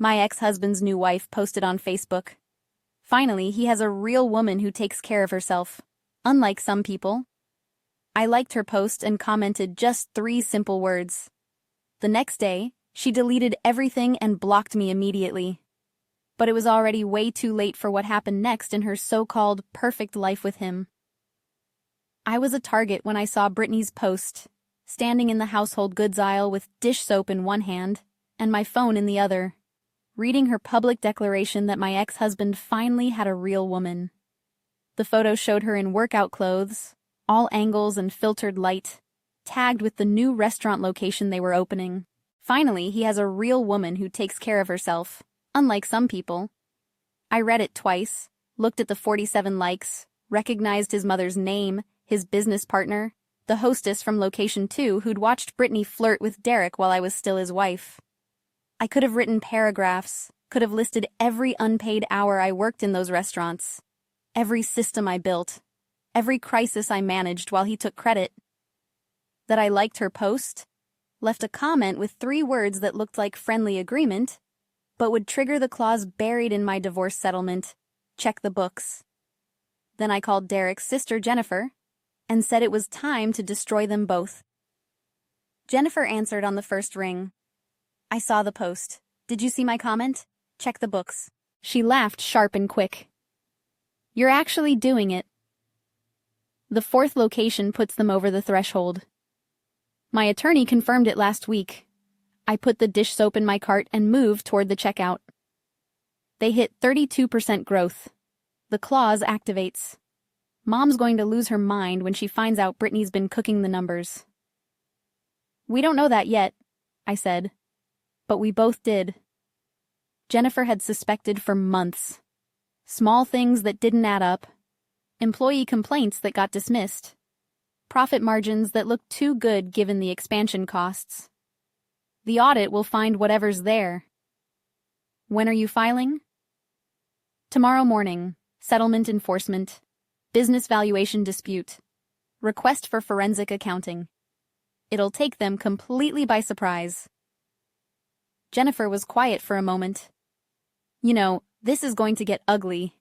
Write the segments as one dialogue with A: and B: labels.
A: My ex-husband's new wife posted on Facebook. Finally, he has a real woman who takes care of herself. Unlike some people. I liked her post and commented just 3 simple words. The next day, she deleted everything and blocked me immediately. But it was already way too late for what happened next in her so-called perfect life with him. I was a target when I saw Brittany's post, standing in the household goods aisle with dish soap in one hand and my phone in the other, reading her public declaration that my ex-husband finally had a real woman. The photo showed her in workout clothes, all angles and filtered light, tagged with the new restaurant location they were opening. Finally, he has a real woman who takes care of herself, unlike some people. I read it twice, looked at the 47 likes, recognized his mother's name, his business partner, the hostess from Location 2 who'd watched Brittany flirt with Derek while I was still his wife. I could have written paragraphs, could have listed every unpaid hour I worked in those restaurants, every system I built, every crisis I managed while he took credit. That I liked her post, left a comment with 3 words that looked like friendly agreement, but would trigger the clause buried in my divorce settlement, check the books. Then I called Derek's sister Jennifer, and said it was time to destroy them both. Jennifer answered on the first ring. I saw the post. Did you see my comment? Check the books. She laughed sharp and quick. You're actually doing it. The 4th location puts them over the threshold. My attorney confirmed it last week. I put the dish soap in my cart and moved toward the checkout. They hit 32% growth. The clause activates. Mom's going to lose her mind when she finds out Brittany's been cooking the numbers. We don't know that yet, I said. But we both did. Jennifer had suspected for months. Small things that didn't add up. Employee complaints that got dismissed. Profit margins that looked too good given the expansion costs. The audit will find whatever's there. When are you filing? Tomorrow morning. Settlement enforcement. Business valuation dispute. Request for forensic accounting. It'll take them completely by surprise. Jennifer was quiet for a moment. You know, this is going to get ugly.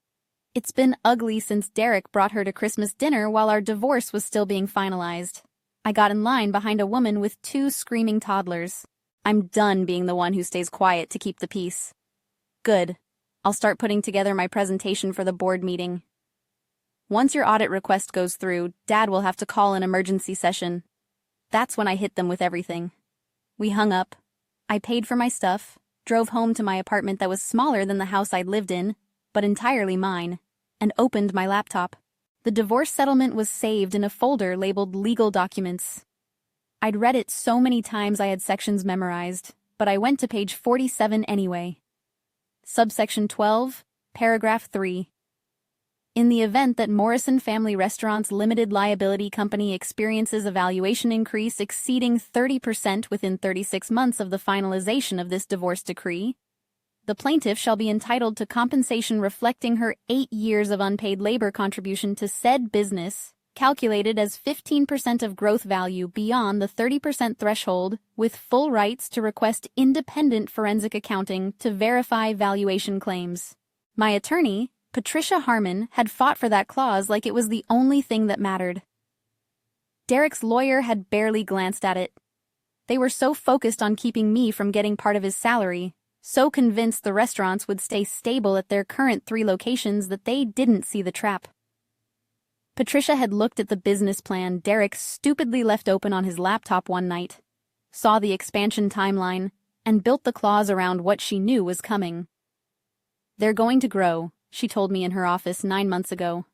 A: It's been ugly since Derek brought her to Christmas dinner while our divorce was still being finalized. I got in line behind a woman with 2 screaming toddlers. I'm done being the one who stays quiet to keep the peace. Good. I'll start putting together my presentation for the board meeting. Once your audit request goes through, Dad will have to call an emergency session. That's when I hit them with everything. We hung up. I paid for my stuff, drove home to my apartment that was smaller than the house I'd lived in, but entirely mine, and opened my laptop. The divorce settlement was saved in a folder labeled Legal Documents. I'd read it so many times I had sections memorized, but I went to page 47 anyway. Subsection 12, paragraph 3. In the event that Morrison Family Restaurants Limited Liability Company experiences a valuation increase exceeding 30% within 36 months of the finalization of this divorce decree, the plaintiff shall be entitled to compensation reflecting her 8 years of unpaid labor contribution to said business, calculated as 15% of growth value beyond the 30% threshold, with full rights to request independent forensic accounting to verify valuation claims. My attorney, Patricia Harmon, had fought for that clause like it was the only thing that mattered. Derek's lawyer had barely glanced at it. They were so focused on keeping me from getting part of his salary, so convinced the restaurants would stay stable at their current 3 locations that they didn't see the trap. Patricia had looked at the business plan Derek stupidly left open on his laptop one night, saw the expansion timeline, and built the clause around what she knew was coming. They're going to grow, she told me in her office 9 months ago.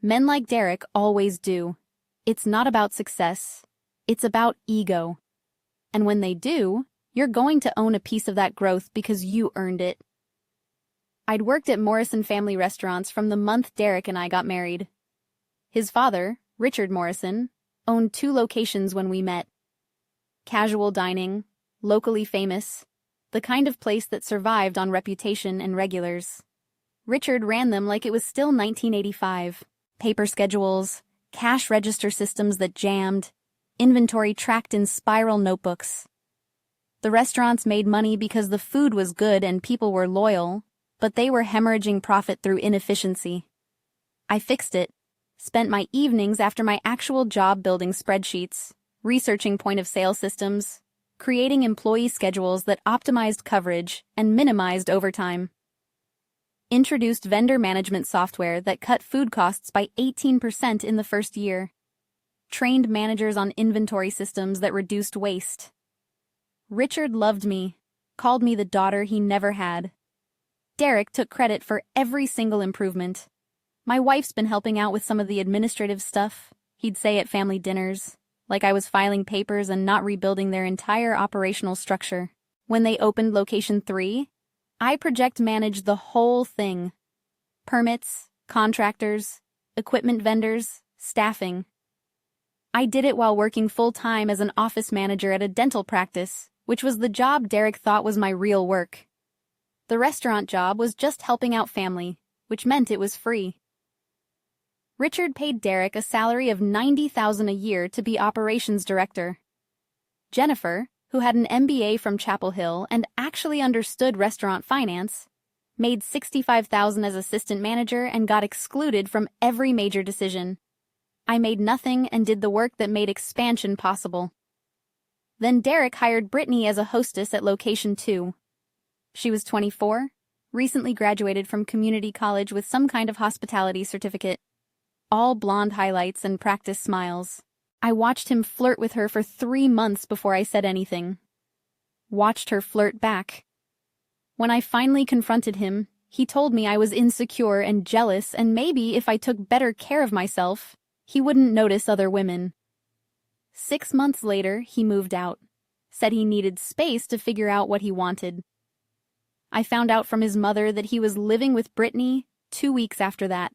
A: Men like Derek always do. It's not about success. It's about ego. And when they do, you're going to own a piece of that growth because you earned it. I'd worked at Morrison Family Restaurants from the month Derek and I got married. His father, Richard Morrison, owned 2 locations when we met. Casual dining, locally famous, the kind of place that survived on reputation and regulars. Richard ran them like it was still 1985. Paper schedules, cash register systems that jammed, inventory tracked in spiral notebooks. The restaurants made money because the food was good and people were loyal, but they were hemorrhaging profit through inefficiency. I fixed it, spent my evenings after my actual job building spreadsheets, researching point-of-sale systems, creating employee schedules that optimized coverage and minimized overtime. Introduced vendor management software that cut food costs by 18% in the first year. Trained managers on inventory systems that reduced waste. Richard loved me, called me the daughter he never had. Derek took credit for every single improvement. My wife's been helping out with some of the administrative stuff, he'd say at family dinners, like I was filing papers and not rebuilding their entire operational structure. When they opened Location 3, I project managed the whole thing. Permits, contractors, equipment vendors, staffing. I did it while working full-time as an office manager at a dental practice, which was the job Derek thought was my real work. The restaurant job was just helping out family, which meant it was free. Richard paid Derek a salary of $90,000 a year to be operations director. Jennifer, who had an MBA from Chapel Hill and actually understood restaurant finance, made $65,000 as assistant manager and got excluded from every major decision. I made nothing and did the work that made expansion possible. Then Derek hired Brittany as a hostess at Location 2. She was 24, recently graduated from community college with some kind of hospitality certificate. All blonde highlights and practice smiles. I watched him flirt with her for 3 months before I said anything. Watched her flirt back. When I finally confronted him, he told me I was insecure and jealous and maybe if I took better care of myself, he wouldn't notice other women. 6 months later, he moved out. Said he needed space to figure out what he wanted. I found out from his mother that he was living with Brittany 2 weeks after that.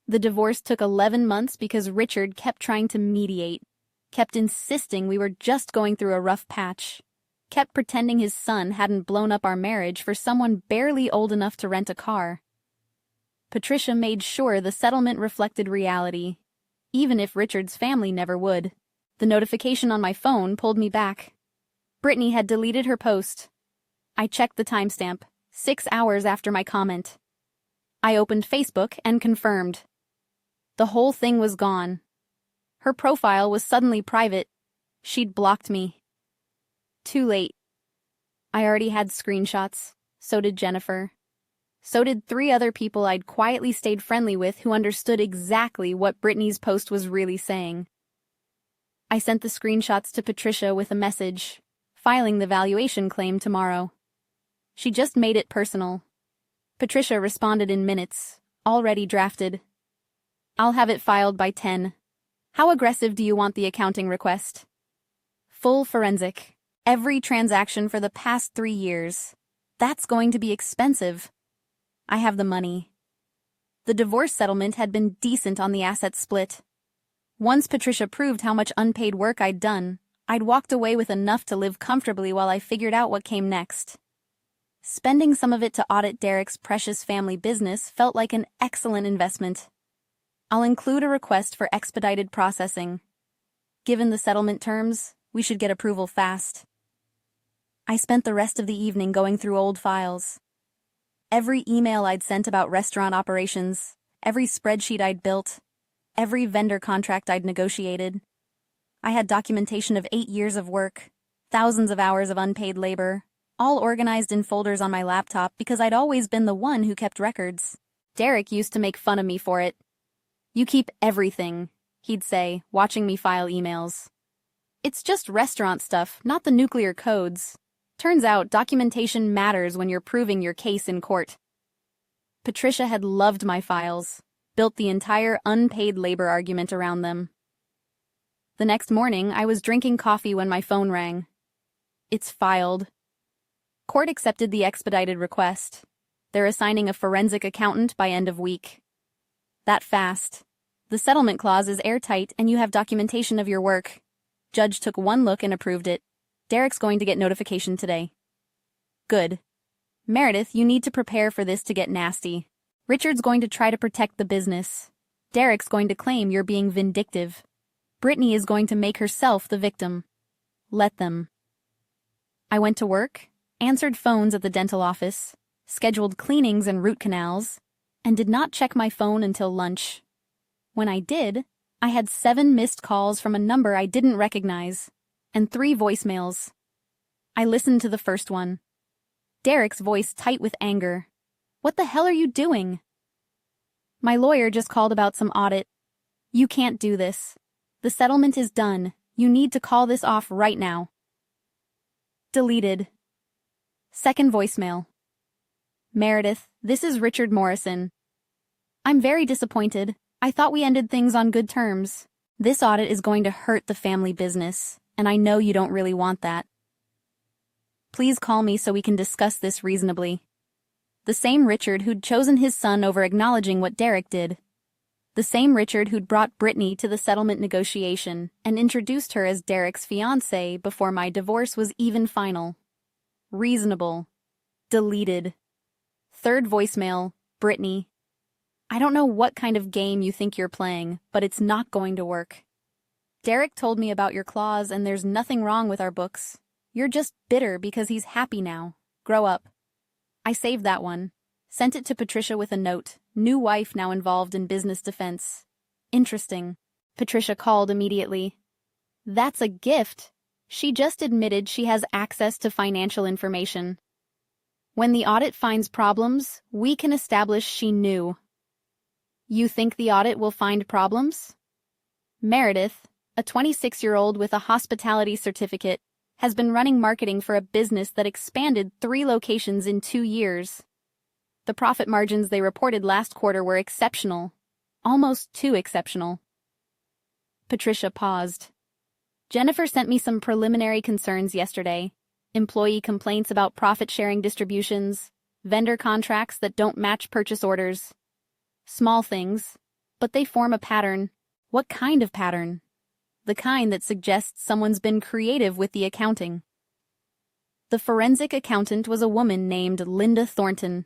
A: The divorce took 11 months because Richard kept trying to mediate, kept insisting we were just going through a rough patch, kept pretending his son hadn't blown up our marriage for someone barely old enough to rent a car. Patricia made sure the settlement reflected reality, even if Richard's family never would. The notification on my phone pulled me back. Brittany had deleted her post. I checked the timestamp, 6 hours after my comment. I opened Facebook and confirmed. The whole thing was gone. Her profile was suddenly private. She'd blocked me. Too late. I already had screenshots. So did Jennifer. So did 3 other people I'd quietly stayed friendly with who understood exactly what Brittany's post was really saying. I sent the screenshots to Patricia with a message, filing the valuation claim tomorrow. She just made it personal. Patricia responded in minutes, already drafted. I'll have it filed by 10. How aggressive do you want the accounting request? Full forensic. Every transaction for the past 3 years. That's going to be expensive. I have the money. The divorce settlement had been decent on the asset split. Once Patricia proved how much unpaid work I'd done, I'd walked away with enough to live comfortably while I figured out what came next. Spending some of it to audit Derek's precious family business felt like an excellent investment. I'll include a request for expedited processing. Given the settlement terms, we should get approval fast. I spent the rest of the evening going through old files. Every email I'd sent about restaurant operations, every spreadsheet I'd built, every vendor contract I'd negotiated. I had documentation of 8 years of work, thousands of hours of unpaid labor, all organized in folders on my laptop because I'd always been the one who kept records. Derek used to make fun of me for it. "You keep everything," he'd say, watching me file emails. "It's just restaurant stuff, not the nuclear codes. Turns out documentation matters when you're proving your case in court." Patricia had loved my files, built the entire unpaid labor argument around them. The next morning, I was drinking coffee when my phone rang. It's filed. Court accepted the expedited request. They're assigning a forensic accountant by end of week. That fast. The settlement clause is airtight and you have documentation of your work. Judge took one look and approved it. Derek's going to get notification today. Good. Meredith, you need to prepare for this to get nasty. Richard's going to try to protect the business. Derek's going to claim you're being vindictive. Brittany is going to make herself the victim. Let them. I went to work, answered phones at the dental office, scheduled cleanings and root canals, and did not check my phone until lunch. When I did, I had 7 missed calls from a number I didn't recognize, and 3 voicemails. I listened to the first one. Derek's voice tight with anger. "What the hell are you doing?" "My lawyer just called about some audit. You can't do this. The settlement is done. You need to call this off right now." Deleted. Second voicemail. "Meredith, this is Richard Morrison. I'm very disappointed. I thought we ended things on good terms. This audit is going to hurt the family business, and I know you don't really want that. Please call me so we can discuss this reasonably." The same Richard who'd chosen his son over acknowledging what Derek did. The same Richard who'd brought Brittany to the settlement negotiation and introduced her as Derek's fiancée before my divorce was even final. Reasonable. Deleted. Third voicemail, Brittany. "I don't know what kind of game you think you're playing, but it's not going to work. Derek told me about your clause and there's nothing wrong with our books. You're just bitter because he's happy now. Grow up." I saved that one. Sent it to Patricia with a note. New wife now involved in business defense. Interesting. Patricia called immediately. "That's a gift. She just admitted she has access to financial information. When the audit finds problems, we can establish she knew." "You think the audit will find problems?" Meredith, a 26-year-old with a hospitality certificate, has been running marketing for a business that expanded 3 locations in 2 years. The profit margins they reported last quarter were exceptional, almost too exceptional. Patricia paused. "Jennifer sent me some preliminary concerns yesterday. Employee complaints about profit-sharing distributions, vendor contracts that don't match purchase orders. Small things, but they form a pattern." "What kind of pattern?" "The kind that suggests someone's been creative with the accounting." The forensic accountant was a woman named Linda Thornton.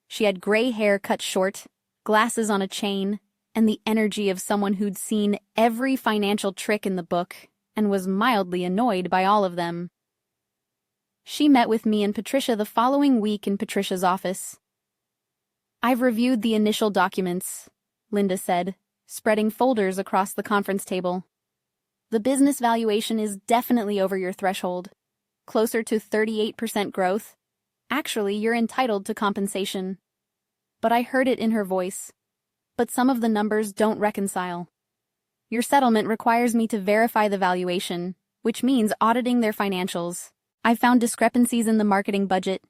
A: She had gray hair cut short, glasses on a chain, and the energy of someone who'd seen every financial trick in the book and was mildly annoyed by all of them. She met with me and Patricia the following week in Patricia's office. "I've reviewed the initial documents," Linda said, spreading folders across the conference table. "The business valuation is definitely over your threshold. Closer to 38% growth. Actually, you're entitled to compensation." But I heard it in her voice. "But some of the numbers don't reconcile. Your settlement requires me to verify the valuation, which means auditing their financials. I've found discrepancies in the marketing budget,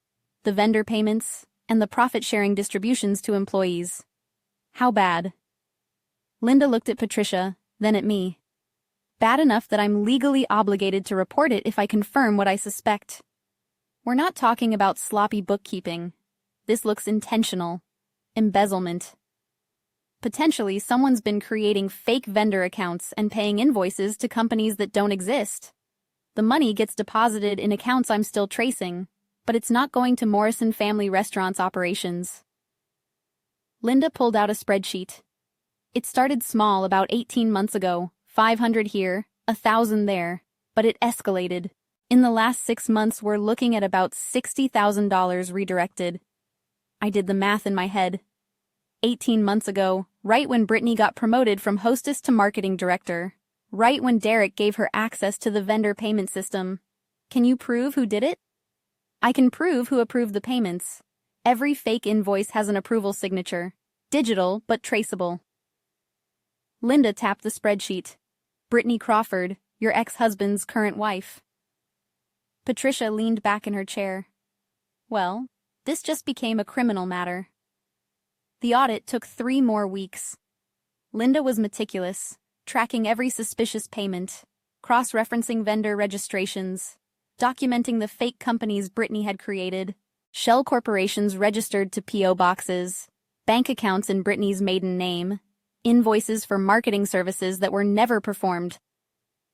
A: the vendor payments, and the profit-sharing distributions to employees." "How bad?" Linda looked at Patricia, then at me. "Bad enough that I'm legally obligated to report it if I confirm what I suspect. We're not talking about sloppy bookkeeping. This looks intentional. Embezzlement. Potentially, someone's been creating fake vendor accounts and paying invoices to companies that don't exist. The money gets deposited in accounts I'm still tracing, but it's not going to Morrison Family Restaurants operations." Linda pulled out a spreadsheet. "It started small about 18 months ago, 500 here, 1,000 there, but it escalated. In the last 6 months, we're looking at about $60,000 redirected." I did the math in my head. 18 months ago, right when Brittany got promoted from hostess to marketing director, right when Derek gave her access to the vendor payment system. "Can you prove who did it?" "I can prove who approved the payments. Every fake invoice has an approval signature. Digital, but traceable." Linda tapped the spreadsheet. "Brittany Crawford, your ex-husband's current wife." Patricia leaned back in her chair. "Well, this just became a criminal matter." The audit took 3 more weeks. Linda was meticulous, tracking every suspicious payment, cross-referencing vendor registrations, documenting the fake companies Brittany had created, shell corporations registered to P.O. boxes, bank accounts in Brittany's maiden name, invoices for marketing services that were never performed.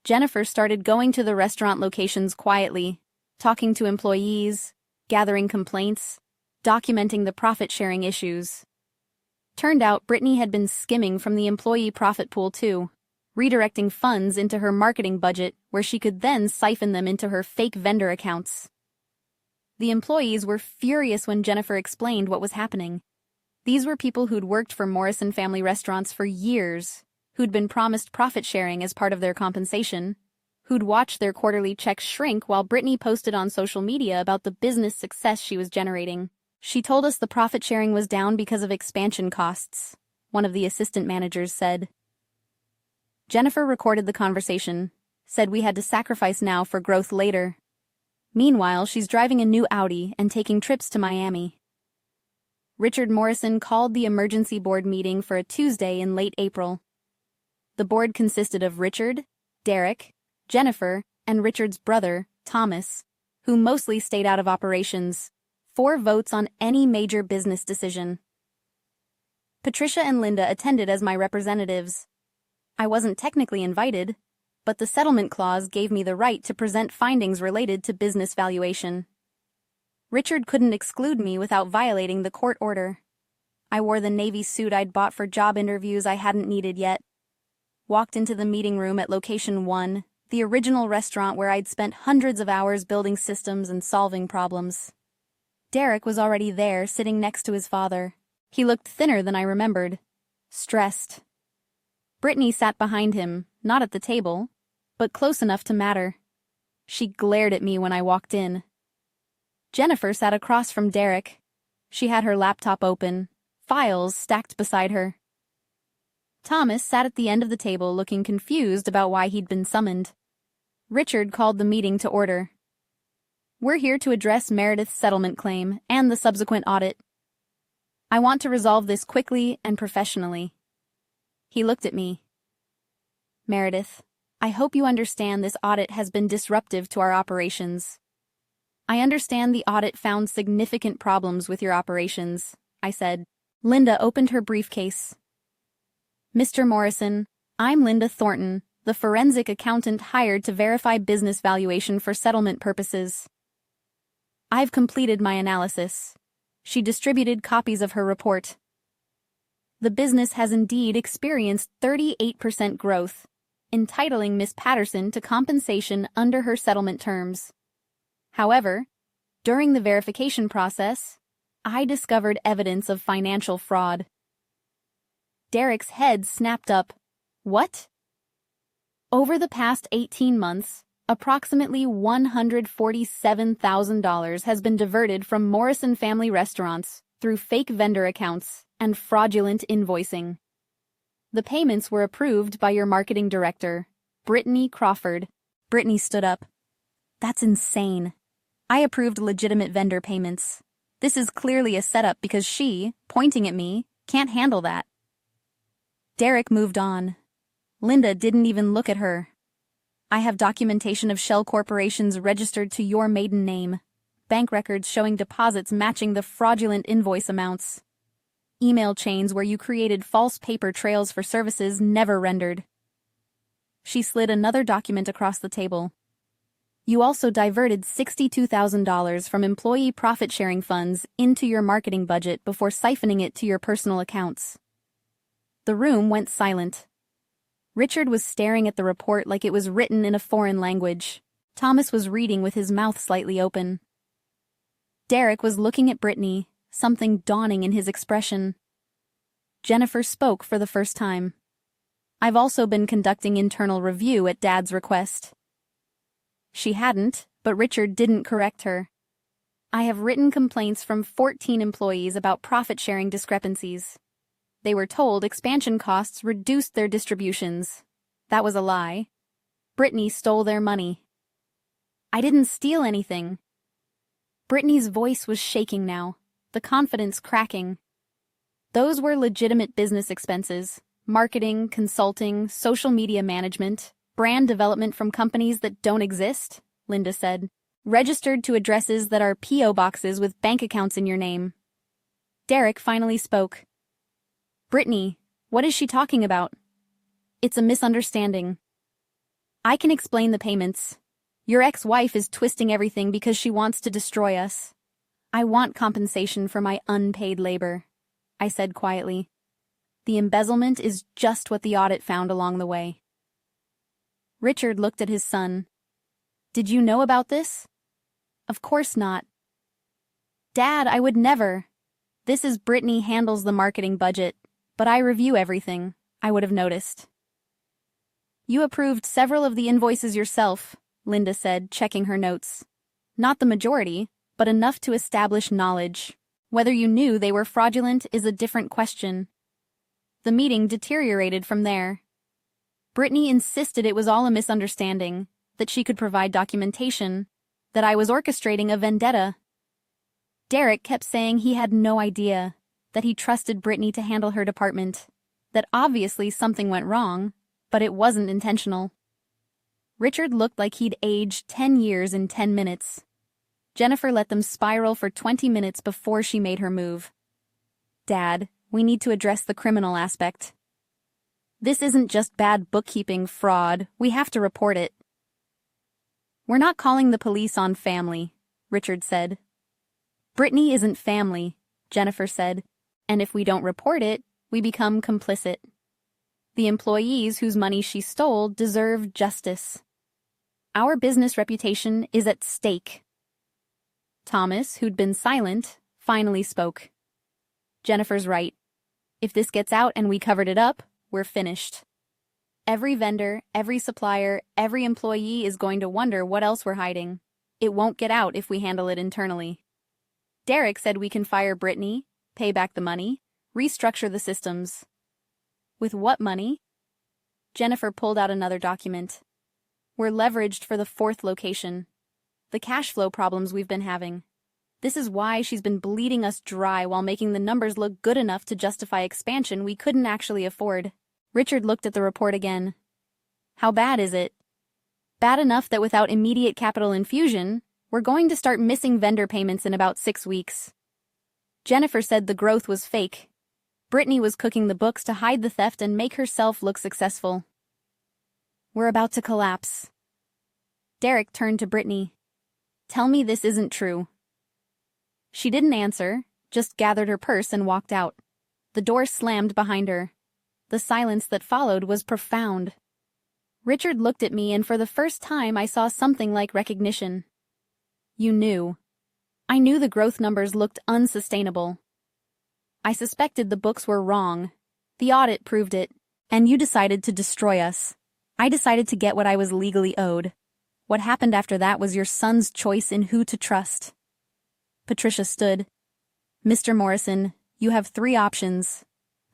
A: Jennifer started going to the restaurant locations quietly, talking to employees, gathering complaints, documenting the profit-sharing issues. Turned out Brittany had been skimming from the employee profit pool too, redirecting funds into her marketing budget where she could then siphon them into her fake vendor accounts. The employees were furious when Jennifer explained what was happening. These were people who'd worked for Morrison family restaurants for years, who'd been promised profit sharing as part of their compensation, who'd watched their quarterly checks shrink while Brittany posted on social media about the business success she was generating. She told us the profit sharing was down because of expansion costs, one of the assistant managers said. Jennifer recorded the conversation, said we had to sacrifice now for growth later. Meanwhile, she's driving a new Audi and taking trips to Miami. Richard Morrison called the emergency board meeting for a Tuesday in late April. The board consisted of Richard, Derek, Jennifer, and Richard's brother, Thomas, who mostly stayed out of operations. 4 votes on any major business decision. Patricia and Linda attended as my representatives. I wasn't technically invited, but the settlement clause gave me the right to present findings related to business valuation. Richard couldn't exclude me without violating the court order. I wore the navy suit I'd bought for job interviews I hadn't needed yet. Walked into the meeting room at Location 1, the original restaurant where I'd spent hundreds of hours building systems and solving problems. Derek was already there, sitting next to his father. He looked thinner than I remembered. Stressed. Brittany sat behind him, not at the table, but close enough to matter. She glared at me when I walked in. Jennifer sat across from Derek. She had her laptop open, files stacked beside her. Thomas sat at the end of the table looking confused about why he'd been summoned. Richard called the meeting to order. We're here to address Meredith's settlement claim and the subsequent audit. I want to resolve this quickly and professionally. He looked at me. Meredith, I hope you understand this audit has been disruptive to our operations. I understand the audit found significant problems with your operations, I said. Linda opened her briefcase. Mr. Morrison, I'm Linda Thornton, the forensic accountant hired to verify business valuation for settlement purposes. I've completed my analysis. She distributed copies of her report. The business has indeed experienced 38% growth, entitling Miss Patterson to compensation under her settlement terms. However, during the verification process, I discovered evidence of financial fraud. Derek's head snapped up. What? Over the past 18 months, approximately $147,000 has been diverted from Morrison family restaurants through fake vendor accounts and fraudulent invoicing. The payments were approved by your marketing director, Brittany Crawford. Brittany stood up. That's insane. I approved legitimate vendor payments. This is clearly a setup because she, pointing at me, can't handle that. Derek moved on. Linda didn't even look at her. I have documentation of shell corporations registered to your maiden name, bank records showing deposits matching the fraudulent invoice amounts, email chains where you created false paper trails for services never rendered. She slid another document across the table. You also diverted $62,000 from employee profit-sharing funds into your marketing budget before siphoning it to your personal accounts. The room went silent. Richard was staring at the report like it was written in a foreign language. Thomas was reading with his mouth slightly open. Derek was looking at Brittany, something dawning in his expression. Jennifer spoke for the first time. I've also been conducting internal review at Dad's request. She hadn't, but Richard didn't correct her. I have written complaints from 14 employees about profit-sharing discrepancies. They were told expansion costs reduced their distributions. That was a lie. Brittany stole their money. I didn't steal anything. Brittany's voice was shaking now, the confidence cracking. Those were legitimate business expenses: marketing, consulting, social media management, brand development from companies that don't exist, Linda said. Registered to addresses that are P.O. boxes with bank accounts in your name. Derek finally spoke. Brittany, what is she talking about? It's a misunderstanding. I can explain the payments. Your ex-wife is twisting everything because she wants to destroy us. I want compensation for my unpaid labor, I said quietly. The embezzlement is just what the audit found along the way. Richard looked at his son. Did you know about this? Of course not. Dad, I would never. This is Brittany handles the marketing budget, but I review everything. I would have noticed. You approved several of the invoices yourself, Linda said, checking her notes. Not the majority, but enough to establish knowledge. Whether you knew they were fraudulent is a different question. The meeting deteriorated from there. Brittany insisted it was all a misunderstanding, that she could provide documentation, that I was orchestrating a vendetta. Derek kept saying he had no idea, that he trusted Brittany to handle her department, that obviously something went wrong, but it wasn't intentional. Richard looked like he'd aged 10 years in 10 minutes. Jennifer let them spiral for 20 minutes before she made her move. Dad, we need to address the criminal aspect. This isn't just bad bookkeeping fraud, we have to report it. We're not calling the police on family, Richard said. Brittany isn't family, Jennifer said, and if we don't report it, we become complicit. The employees whose money she stole deserve justice. Our business reputation is at stake. Thomas, who'd been silent, finally spoke. Jennifer's right. If this gets out and we covered it up, we're finished. Every vendor, every supplier, every employee is going to wonder what else we're hiding. It won't get out if we handle it internally. Derek said we can fire Brittany, pay back the money, restructure the systems. With what money? Jennifer pulled out another document. We're leveraged for the 4th location. The cash flow problems we've been having. This is why she's been bleeding us dry while making the numbers look good enough to justify expansion we couldn't actually afford. Richard looked at the report again. How bad is it? Bad enough that without immediate capital infusion, we're going to start missing vendor payments in about 6 weeks. Jennifer said the growth was fake. Brittany was cooking the books to hide the theft and make herself look successful. We're about to collapse. Derek turned to Brittany. Tell me this isn't true. She didn't answer, just gathered her purse and walked out. The door slammed behind her. The silence that followed was profound. Richard looked at me and for the first time I saw something like recognition. You knew. I knew the growth numbers looked unsustainable. I suspected the books were wrong. The audit proved it, and you decided to destroy us. I decided to get what I was legally owed. What happened after that was your son's choice in who to trust. Patricia stood. Mr. Morrison, you have 3 options.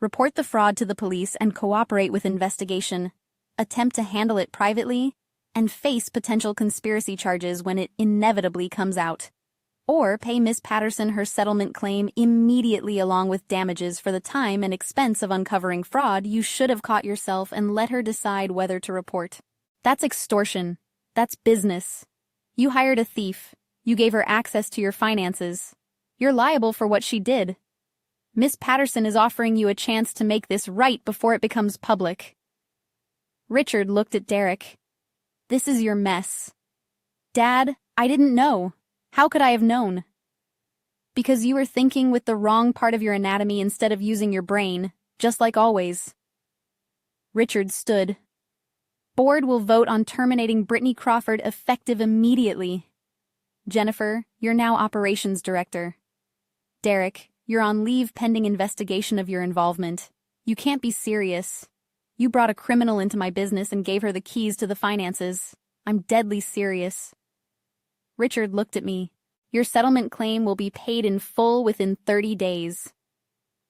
A: Report the fraud to the police and cooperate with investigation. Attempt to handle it privately, and face potential conspiracy charges when it inevitably comes out. Or pay Miss Patterson her settlement claim immediately along with damages for the time and expense of uncovering fraud you should have caught yourself and let her decide whether to report. That's extortion. That's business. You hired a thief. You gave her access to your finances. You're liable for what she did. Miss Patterson is offering you a chance to make this right before it becomes public. Richard looked at Derek. This is your mess. Dad, I didn't know. How could I have known? Because you were thinking with the wrong part of your anatomy instead of using your brain, just like always. Richard stood. Board will vote on terminating Brittany Crawford effective immediately. Jennifer, you're now operations director. Derek, you're on leave pending investigation of your involvement. You can't be serious. You brought a criminal into my business and gave her the keys to the finances. I'm deadly serious. Richard looked at me. Your settlement claim will be paid in full within 30 days.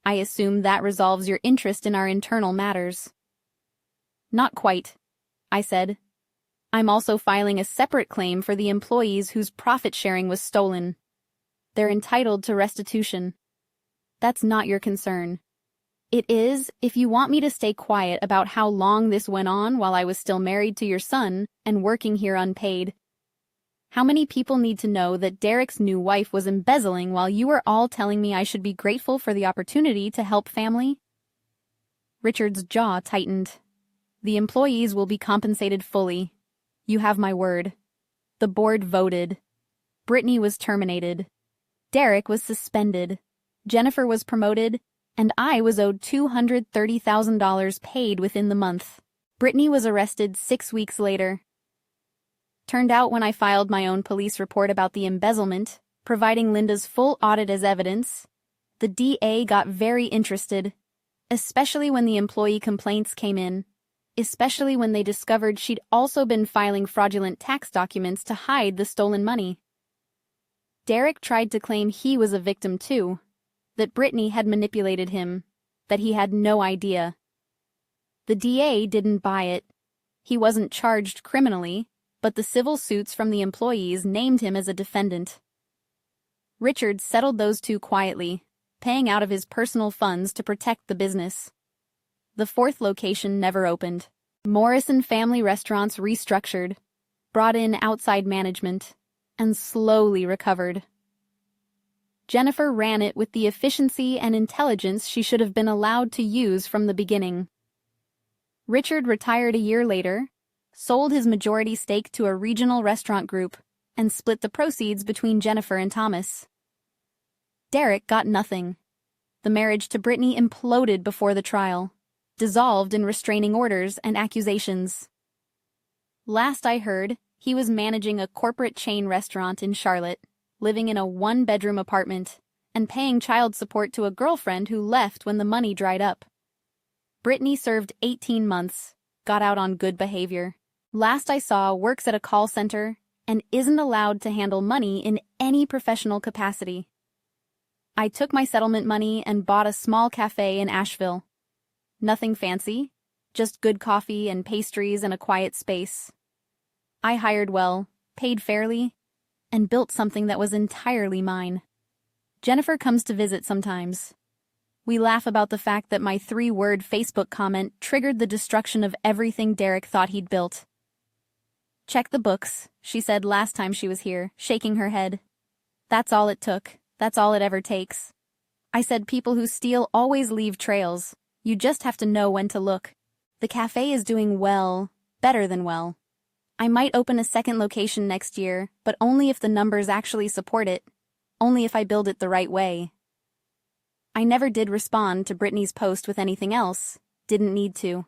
A: I assume that resolves your interest in our internal matters. Not quite, I said. I'm also filing a separate claim for the employees whose profit sharing was stolen. They're entitled to restitution. That's not your concern. It is if you want me to stay quiet about how long this went on while I was still married to your son and working here unpaid. How many people need to know that Derek's new wife was embezzling while you were all telling me I should be grateful for the opportunity to help family? Richard's jaw tightened. The employees will be compensated fully. You have my word. The board voted. Brittany was terminated. Derek was suspended. Jennifer was promoted, and I was owed $230,000 paid within the month. Brittany was arrested 6 weeks later. Turned out when I filed my own police report about the embezzlement, providing Linda's full audit as evidence, the DA got very interested, especially when the employee complaints came in, especially when they discovered she'd also been filing fraudulent tax documents to hide the stolen money. Derek tried to claim he was a victim too, that Brittany had manipulated him, that he had no idea. The DA didn't buy it. He wasn't charged criminally, but the civil suits from the employees named him as a defendant. Richard settled those two quietly, paying out of his personal funds to protect the business. The fourth location never opened. Morrison Family Restaurants restructured, brought in outside management, and slowly recovered. Jennifer ran it with the efficiency and intelligence she should have been allowed to use from the beginning. Richard retired a year later, sold his majority stake to a regional restaurant group, and split the proceeds between Jennifer and Thomas. Derek got nothing. The marriage to Brittany imploded before the trial, dissolved in restraining orders and accusations. Last I heard, he was managing a corporate chain restaurant in Charlotte, living in a one-bedroom apartment, and paying child support to a girlfriend who left when the money dried up. Brittany served 18 months, got out on good behavior. Last I saw, works at a call center and isn't allowed to handle money in any professional capacity. I took my settlement money and bought a small cafe in Asheville. Nothing fancy, just good coffee and pastries and a quiet space. I hired well, paid fairly, and built something that was entirely mine. Jennifer comes to visit sometimes. We laugh about the fact that my 3-word Facebook comment triggered the destruction of everything Derek thought he'd built. "Check the books," she said last time she was here, shaking her head. "That's all it took. That's all it ever takes." I said people who steal always leave trails. You just have to know when to look. The cafe is doing well, better than well. I might open a second location next year, but only if the numbers actually support it. Only if I build it the right way. I never did respond to Brittany's post with anything else, didn't need to.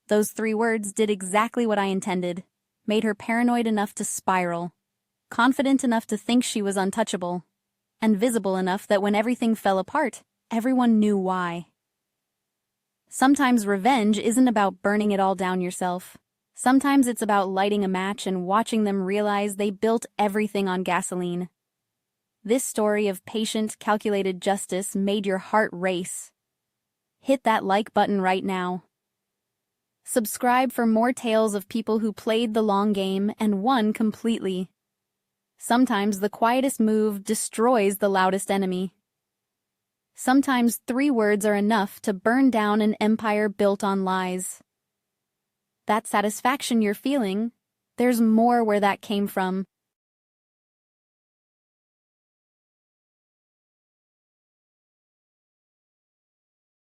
A: Those 3 words did exactly what I intended, made her paranoid enough to spiral, confident enough to think she was untouchable, and visible enough that when everything fell apart, everyone knew why. Sometimes revenge isn't about burning it all down yourself. Sometimes it's about lighting a match and watching them realize they built everything on gasoline. This story of patient, calculated justice made your heart race. Hit that like button right now. Subscribe for more tales of people who played the long game and won completely. Sometimes the quietest move destroys the loudest enemy. Sometimes 3 words are enough to burn down an empire built on lies. That satisfaction you're feeling, there's more where that came from.